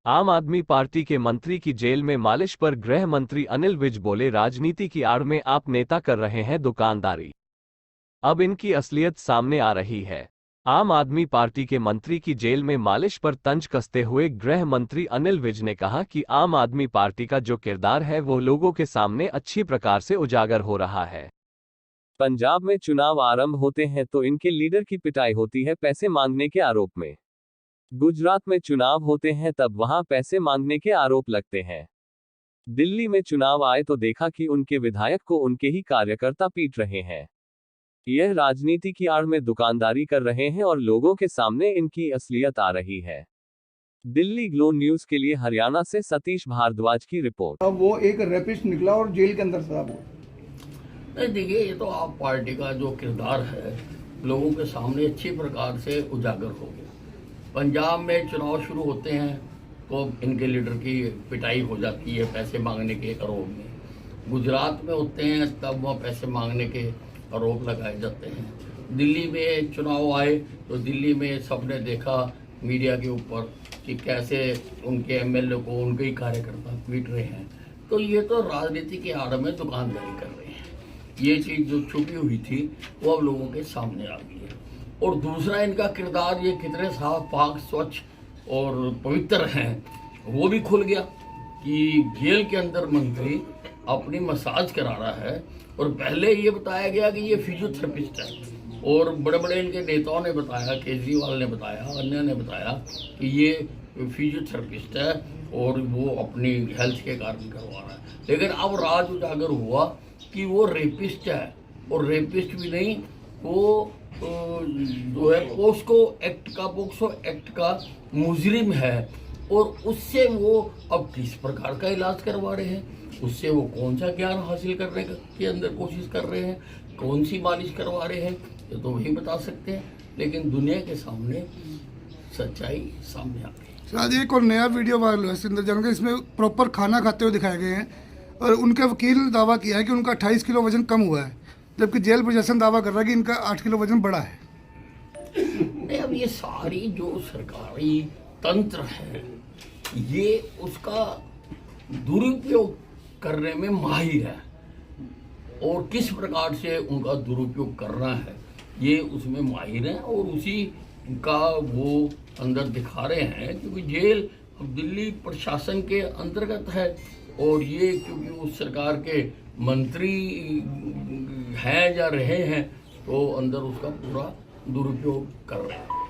आम आदमी पार्टी के मंत्री की जेल में मालिश पर गृह मंत्री अनिल विज बोले, राजनीति की आड़ में आप नेता कर रहे हैं दुकानदारी। अब इनकी असलियत सामने आ रही है। आम आदमी पार्टी के मंत्री की जेल में मालिश पर तंज कसते हुए गृह मंत्री अनिल विज ने कहा कि आम आदमी पार्टी का जो किरदार है वो लोगों के सामने अच्छी प्रकार से उजागर हो रहा है। पंजाब में चुनाव आरंभ होते हैं तो इनके लीडर की पिटाई होती है पैसे मांगने के आरोप में। गुजरात में चुनाव होते हैं तब वहां पैसे मांगने के आरोप लगते हैं। दिल्ली में चुनाव आए तो देखा कि उनके विधायक को उनके ही कार्यकर्ता पीट रहे हैं। यह राजनीति की आड़ में दुकानदारी कर रहे हैं और लोगों के सामने इनकी असलियत आ रही है। दिल्ली ग्लो न्यूज के लिए हरियाणा से सतीश भारद्वाज की रिपोर्ट। अब वो एक रेपिस्ट निकला और जेल के अंदर था वो। देखिए, ये तो आप पार्टी का जो किरदार है लोगों के सामने अच्छी प्रकार से उजागर हो गया। पंजाब में चुनाव शुरू होते हैं तो इनके लीडर की पिटाई हो जाती है पैसे मांगने के आरोप में। गुजरात में होते हैं तब वह पैसे मांगने के आरोप लगाए जाते हैं। दिल्ली में चुनाव आए तो दिल्ली में सबने देखा मीडिया के ऊपर कि कैसे उनके एमएलए को उनके ही कार्यकर्ता पीट रहे हैं। तो ये तो राजनीति के आड़ में दुकानदारी कर रहे हैं। ये चीज़ जो छुपी हुई थी वो अब लोगों के सामने आ गई है। और दूसरा, इनका किरदार ये कितने साफ पाक स्वच्छ और पवित्र हैं वो भी खुल गया कि जेल के अंदर मंत्री अपनी मसाज करा रहा है। और पहले ये बताया गया कि ये फिजियोथेरेपिस्ट है और बड़े बड़े इनके नेताओं ने बताया, केजरीवाल ने बताया, अन्य ने बताया कि ये फिजियोथेरेपिस्ट है और वो अपनी हेल्थ के कारण करवा रहा है। लेकिन अब राज उजागर हुआ कि वो रेपिस्ट है। और रेपिस्ट भी नहीं, वो जो है पोस्को एक्ट का मुजरिम है। और उससे वो अब किस प्रकार का इलाज करवा रहे हैं, उससे वो कौन सा ज्ञान हासिल करने के अंदर कोशिश कर रहे हैं, कौन सी मालिश करवा रहे हैं, ये तो वही बता सकते हैं। लेकिन दुनिया के सामने सच्चाई सामने आ गई। आज एक और नया वीडियो वायरल हुआ सुंदर जान का, इसमें प्रॉपर खाना खाते हुए दिखाए गए हैं और उनके वकील ने दावा किया है कि उनका 28 किलो वजन कम हुआ है, जबकि जेल प्रशासन दावा कर रहा है कि इनका 8 किलो वजन बढ़ा है। नहीं, अब ये सारी जो सरकारी तंत्र है ये उसका दुरुपयोग करने में माहिर है और किस प्रकार से उनका दुरुपयोग करना है ये उसमें माहिर है और उसी का वो अंदर दिखा रहे हैं। क्योंकि जेल अब दिल्ली प्रशासन के अंतर्गत है और ये क्योंकि उस सरकार के मंत्री हैं या रहे हैं तो अंदर उसका पूरा दुरुपयोग कर रहे हैं।